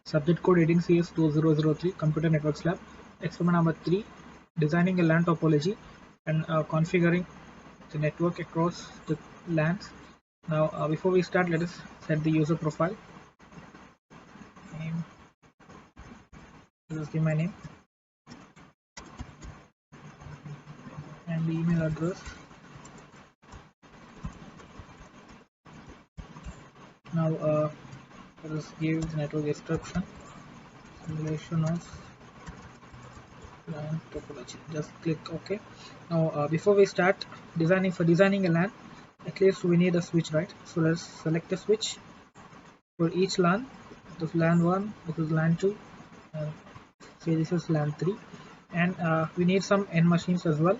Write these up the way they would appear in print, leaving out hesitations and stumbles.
Subject code 18CS2003, Computer Networks Lab. Experiment number 3, designing a LAN topology and configuring the network across the LANs. Now, before we start, let us set the user profile. Name. Let us give my name and the email address. Now, let us give the network description. Simulation of LAN topology. Just click OK. Now, before we start designing a LAN, at least we need a switch, right? So let's select a switch for each LAN. This is LAN 1, this is LAN 2, say this is LAN 3, and we need some N machines as well.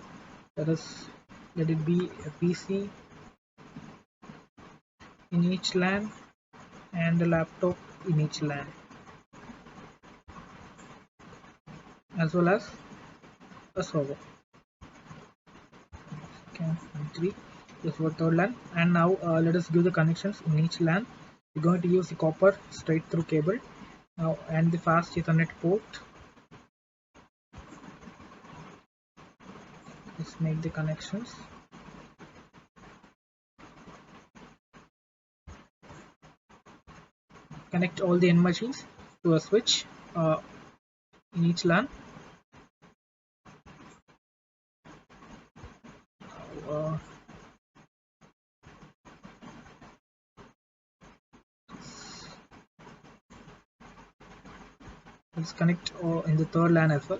Let it be a PC in each LAN and a laptop in each LAN, as well as a server. Okay, 3. This is for third LAN. And now let us give the connections in each LAN. We're going to use the copper straight through cable now and the fast Ethernet port. Let's make the connections. Connect all the N machines to a switch in each LAN. Let's connect in the third LAN as well.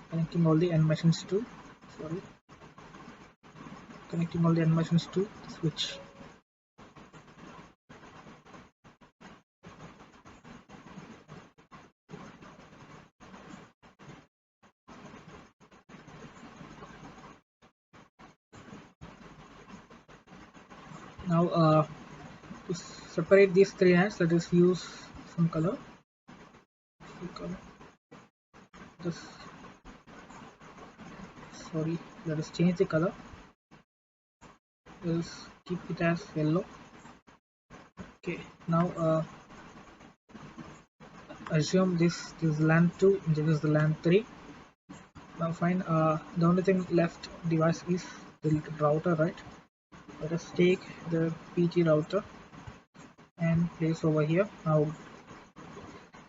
Connecting all the N machines to connecting all the N machines to the switch. Now to separate these three LANs, let us use some color. Let us change the color. Let's keep it as yellow. Okay, now assume this is LAN 2, this is the LAN 3. Now fine, the only thing left device is the router, right? Let us take the PT router and place over here. Now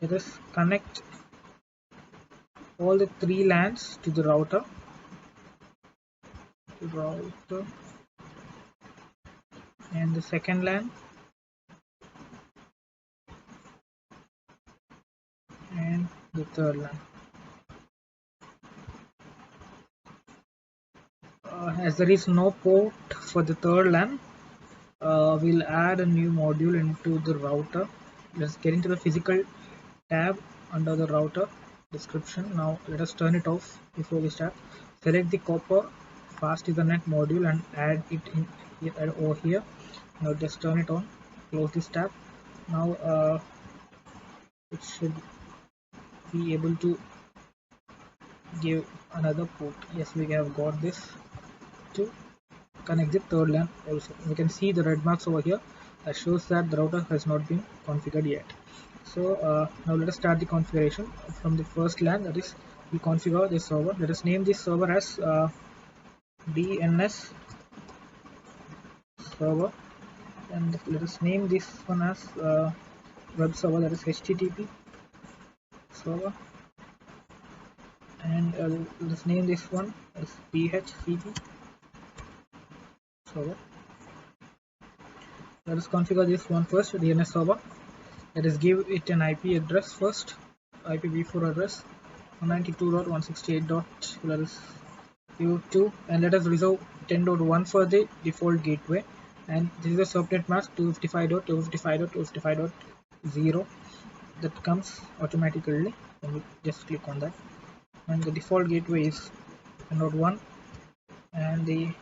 let us connect all the three LANs to the router. And the second LAN and the third LAN. As there is no port for the third LAN, we'll add a new module into the router. Let's get into the physical tab under the router description. Now let us turn it off before we start. Select the copper fast Ethernet module and add it in here, over here. Now just turn it on. Close this tab. Now it should be able to give another port. Yes, we have got this to connect the third LAN also. We can see the red marks over here that shows that the router has not been configured yet. So now let us start the configuration from the first LAN, that is we configure this server. Let us name this server as DNS server, and let us name this one as web server, that is HTTP server, and let's name this one as DHCP server. Let us configure this one first, DNS server. Let us give it an IP address first, IPv4 address 192.168. Let us give 2, and let us reserve 10.1 for the default gateway, and this is a subnet mask 255.255.255.0 that comes automatically when we just click on that, and the default gateway is 10.1, and the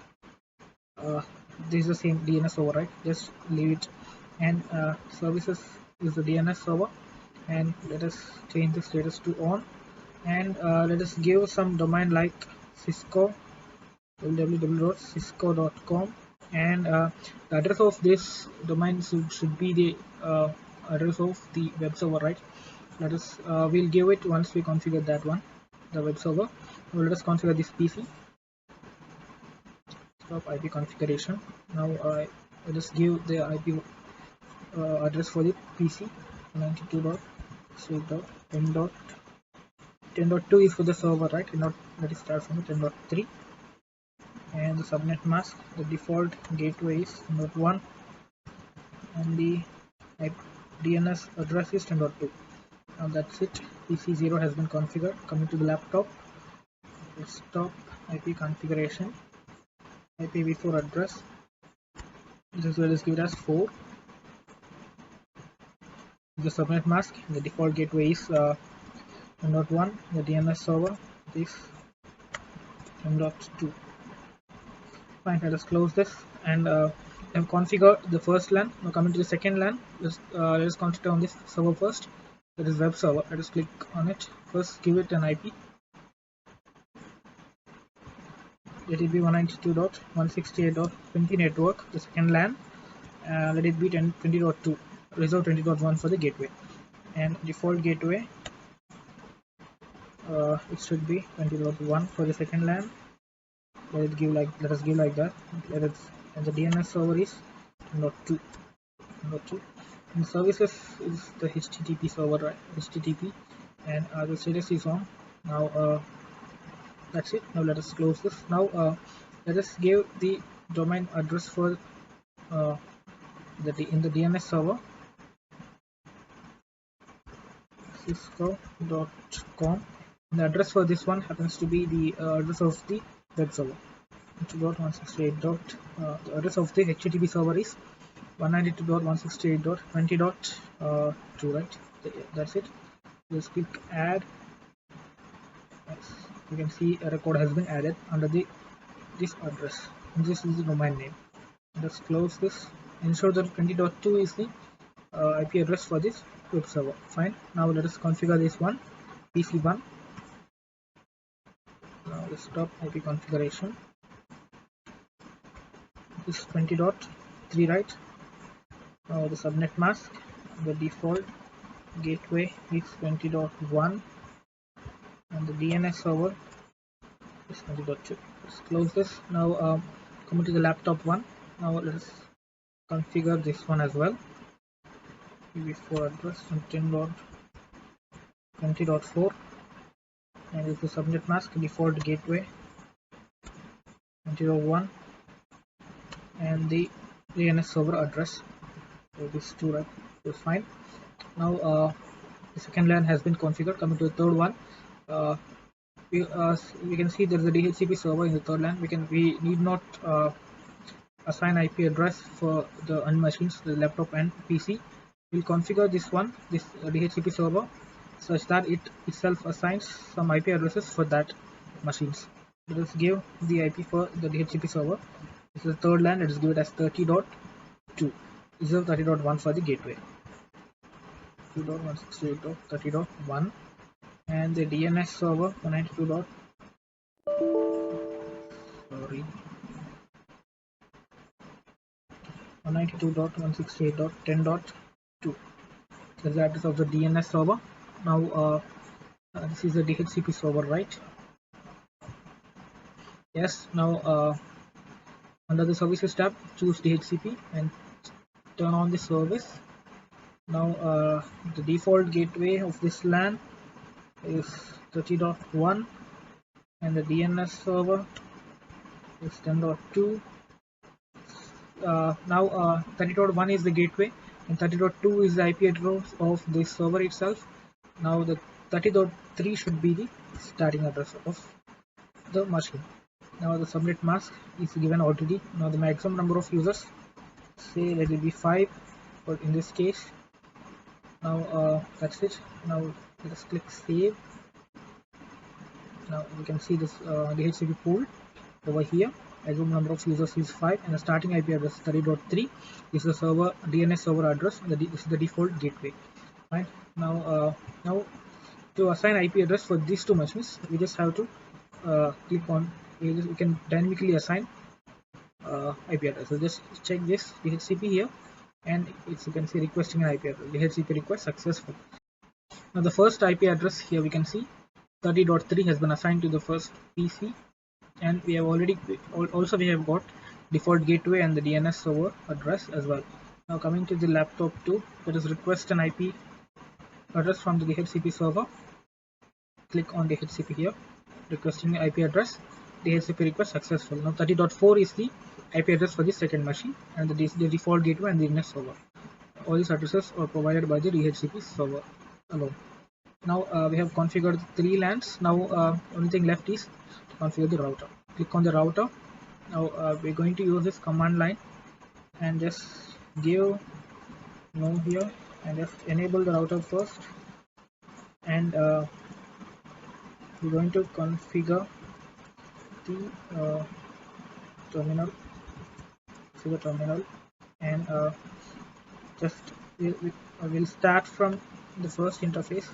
this is the same DNS server, right? Just leave it, and services is the DNS server, and let us change the status to on, and let us give some domain like Cisco, www.cisco.com, and the address of this domain should be the address of the web server, right? let us we'll give it once we configure that one, the web server. Let us configure this PC. Stop IP configuration. Now let us give the IP address for the PC. 92.6.10.10.2 is for the server, right? Let us start from the 10.3. And the subnet mask, the default gateway is 10.1, and the DNS address is 10.2. Now that's it. PC0 has been configured. Coming to the laptop, desktop IP configuration, IPv4 address. This is where let's give it as 4. The subnet mask, the default gateway is 10.1. The DNS server is 10.2. Fine, let us close this and configure the first LAN. Now coming to the second LAN, let us configure on this server first. That is web server. Let us click on it. First give it an IP. Let it be 192.168.20 network. The second LAN, let it be 20.2. Reserve 20.1 for the gateway. And default gateway, it should be 20.1 for the second LAN. Let us give like that. And the DNS server is 10.2. And services is the HTTP server, right? HTTP, and the status is on. Now that's it. Now let us close this. Now let us give the domain address for in the DNS server, cisco.com. The address for this one happens to be the address of the web server. 192.168. The address of the HTTP server is 192.168.20.2, right? That's it. Just click add. Yes, you can see a record has been added under this address. And this is the domain name. Let's close this. Ensure that 20.2 is the IP address for this web server. Fine. Now let us configure this one, PC1. Now desktop IP configuration. This is 20.3, right? Now the subnet mask, the default gateway is 20.1, and the DNS server is 20.2. Let's close this. Now coming to the laptop one. Now let us configure this one as well. IPv4 address and 10.20.4, and it's the subnet mask, default gateway 20.1, and the DNS server address. So these two, right? So fine. Now the second LAN has been configured. Coming to the third one, we can see there is a DHCP server in the third LAN. We need not assign IP address for the machines, the laptop and PC. We'll configure this DHCP server such that it itself assigns some IP addresses for that machines. Let us give the IP for the DHCP server. This is the third LAN. Let us give it as 30.2. Reserve 30.1 for the gateway. 2.168.30.1, and the DNS server 192.168.10.2. That's the address of the DNS server. Now this is the DHCP server, right? Yes. Now under the services tab, choose DHCP and turn on the service. Now the default gateway of this LAN is 30.1, and the DNS server is 10.2. Now 30.1 is the gateway and 30.2 is the IP address of this server itself. Now the 30.3 should be the starting address of the machine. Now the subnet mask is given already. Now the maximum number of users, say let it be 5, but in this case. Now that's it. Now let us click save. Now we can see this DHCP pool over here. Maximum number of users is 5, and the starting IP address 30.3 is the server DNS server address. This is the default gateway. Right. Now to assign IP address for these two machines, we just have to click on. We can dynamically assign IP address. So just check this DHCP here, and you can see requesting an IP address. DHCP request successful. Now the first IP address here we can see 30.3 has been assigned to the first PC, and we have already also we have got default gateway and the DNS server address as well. Now coming to the laptop 2, let us request an IP address from the DHCP server. Click on DHCP here, requesting the IP address. DHCP request successful. Now 30.4 is the IP address for the second machine, and the default gateway and the DNS server. All these addresses are provided by the DHCP server alone. Now we have configured the 3 LANs. Now only thing left is to configure the router. Click on the router. Now we're going to use this command line and just give no here and just enable the router first, and we're going to configure the terminal, and just we'll start from the first interface.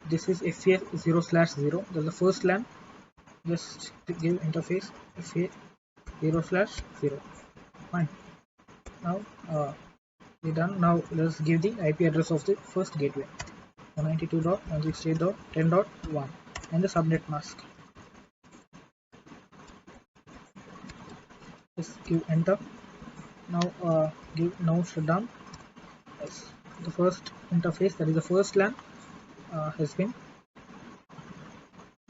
This is FA 0/0. That's the first LAN. Just give interface FA 0/0. Fine. Now we're done. Now let's give the IP address of the first gateway, 192.168.10.1, and the subnet mask. Just give enter. Now give no shutdown. Yes, the first interface, that is the first LAN, has been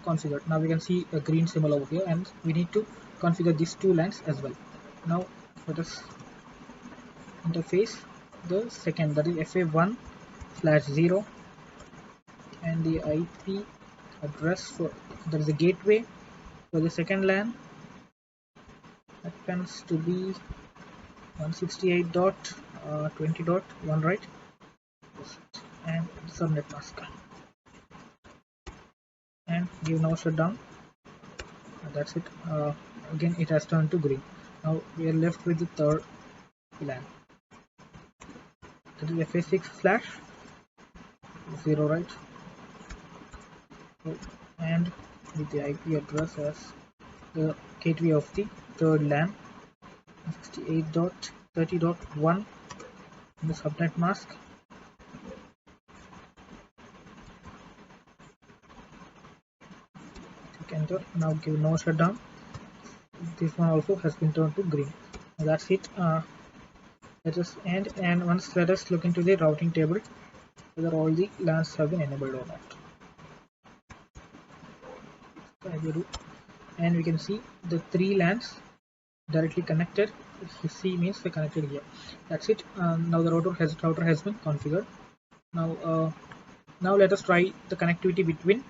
configured. Now we can see a green symbol over here, and we need to configure these 2 LANs as well. Now let us interface the second, that is FA 1/0, and the IP address for, that is the gateway for the second LAN, happens to be 168.20.1, right? And subnet mask, and give now shutdown. That's it. Again it has turned to green. Now we are left with the third LAN, that is FA 6/0, right? And with the IP address as the gateway of the third LAN, 68.30.1, and the subnet mask. Click enter. Now give no shutdown. This one also has been turned to green. Now that's it. Let us end, and once let us look into the routing table whether all the LANs have been enabled or not. And we can see the 3 LANs directly connected. C means they connected here. That's it. Now the router has been configured. Now let us try the connectivity between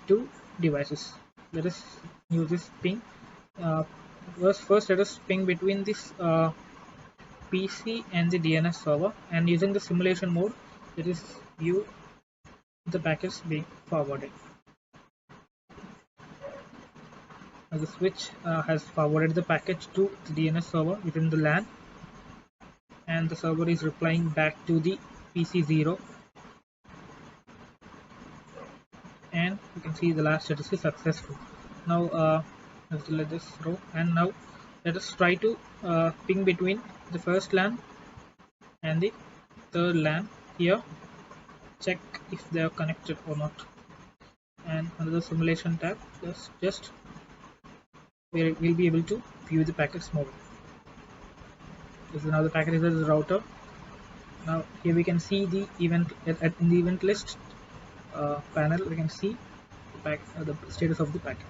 2 devices. Let us use this ping. First let us ping between this PC and the DNS server, and using the simulation mode, let us view the packets being forwarded. Now the switch has forwarded the package to the DNS server within the LAN, and the server is replying back to the PC0, and you can see the last status is successful. Now let's delete this row, and now let us try to ping between the first LAN and the third LAN here. Check if they are connected or not, and another simulation tab, just where we'll be able to view the packets more. This is now the packet is the router. Now here we can see the event in the event list panel. We can see the status of the packet.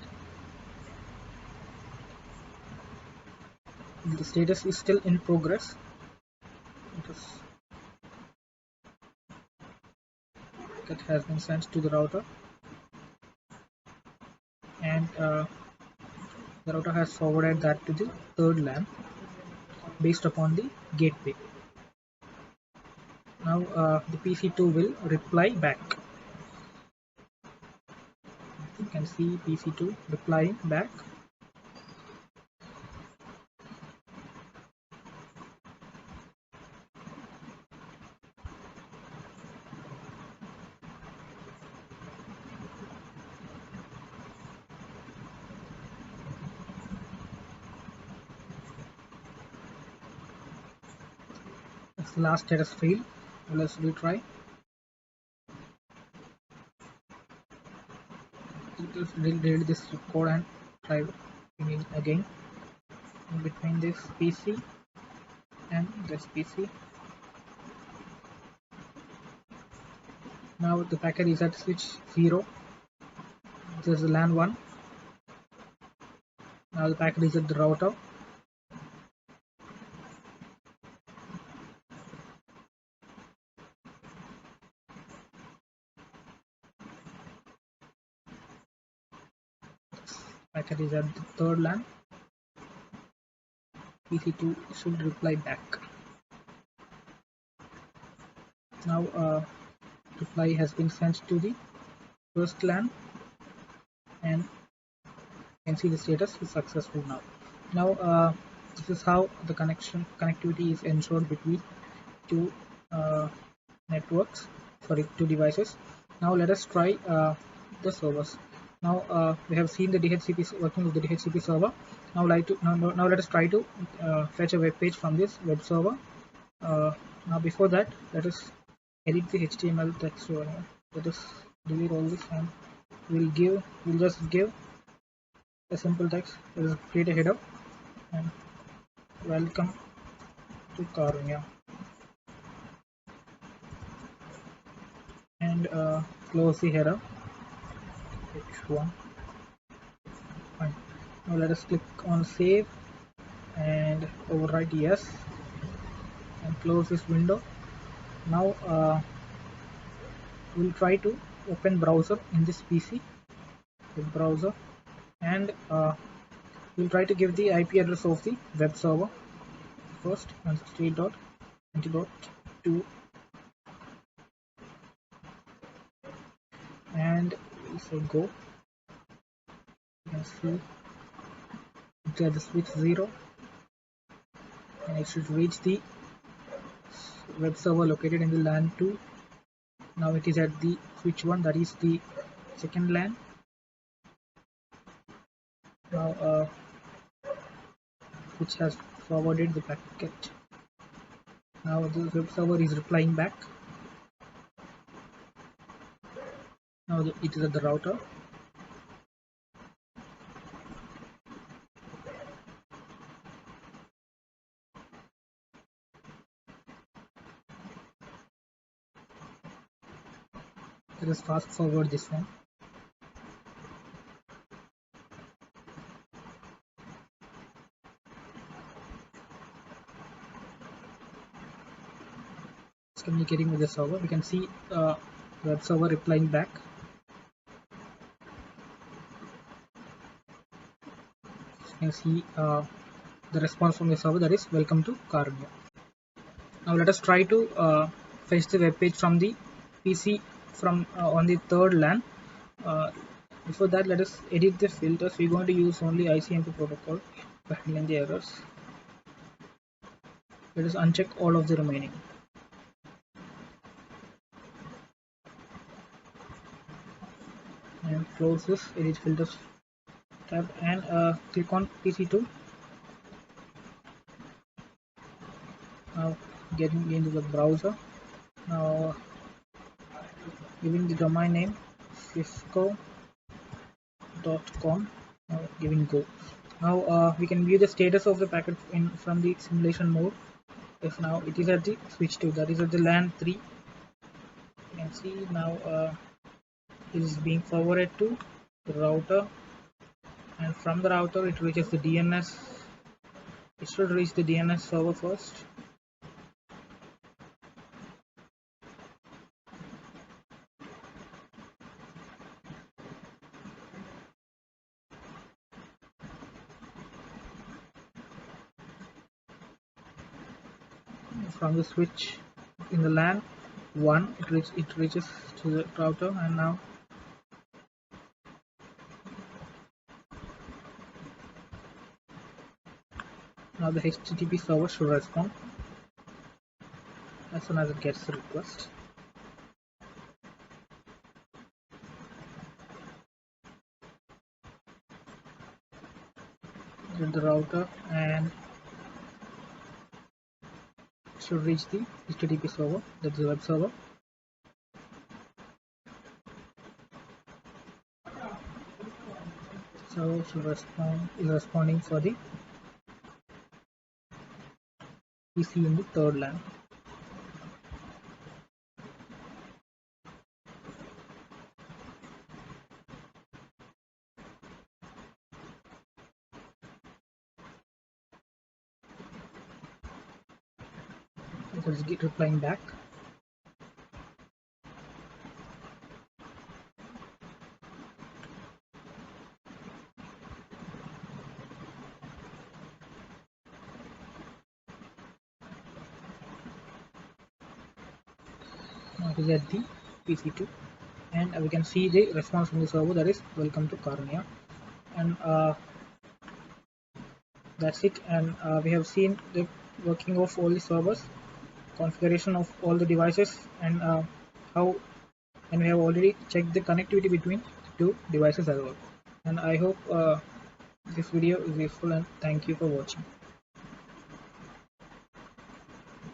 The status is still in progress. That has been sent to the router, and the router has forwarded that to the third LAN based upon the gateway. Now the PC2 will reply back. You can see PC2 replying back. That's the last status failed. Let's retry. Just delete this code and try it again in between this PC and this PC. Now the packet is at switch 0. This is the LAN 1. Now the packet is at the router. Packet is at the third LAN. PC2 should reply back. Now reply has been sent to the first LAN, and you can see the status is successful now. Now this is how the connectivity is ensured between two networks, sorry, two devices. Now let us try the servers. Now we have seen the DHCP working with the DHCP server. Now let us try to fetch a web page from this web server. Now before that, let us edit the HTML text over here. Let us delete all this and we'll just give a simple text. Let us create a header and welcome to Karunya, and close the header. H1. Fine. Now let us click on save and overwrite yes and close this window. Now we'll try to open browser in this PC, web browser, and we'll try to give the IP address of the web server first, 168.20.2, and we'll say go. You can see it's at the switch 0, and it should reach the web server located in the LAN 2. Now it is at the switch 1, that is the second LAN. Now which has forwarded the packet. Now the web server is replying back. Now it is at the router. Let us fast forward this one. It's communicating with the server. We can see the web server replying back. You can see the response from the server, that is welcome to Karunya. Now let us try to fetch the web page from the PC from on the third LAN. Before that, let us edit the filters. We're going to use only ICMP protocol for handling the errors. Let us uncheck all of the remaining. And close this edit filters tab and click on PC2. Now getting into the browser. Now giving the domain name cisco.com. Now giving go. Now we can view the status of the packet from the simulation mode. Yes, now it is at the switch 2, that is at the LAN 3. You can see now it is being forwarded to the router, and from the router it reaches the DNS. It should reach the DNS server first. From the switch in the LAN 1, it reaches to the router, and now the HTTP server should respond as soon as it gets the request. Get the router and should reach the HTTP server, that's the web server. server should respond is responding for the PC in the third LAN. Let's get replying back. Now it is at the PC2, and we can see the response from the server, that is welcome to Carnia. And that's it. And we have seen the working of all the servers, configuration of all the devices, and how, and we have already checked the connectivity between two devices as well. And I hope this video is useful, and thank you for watching.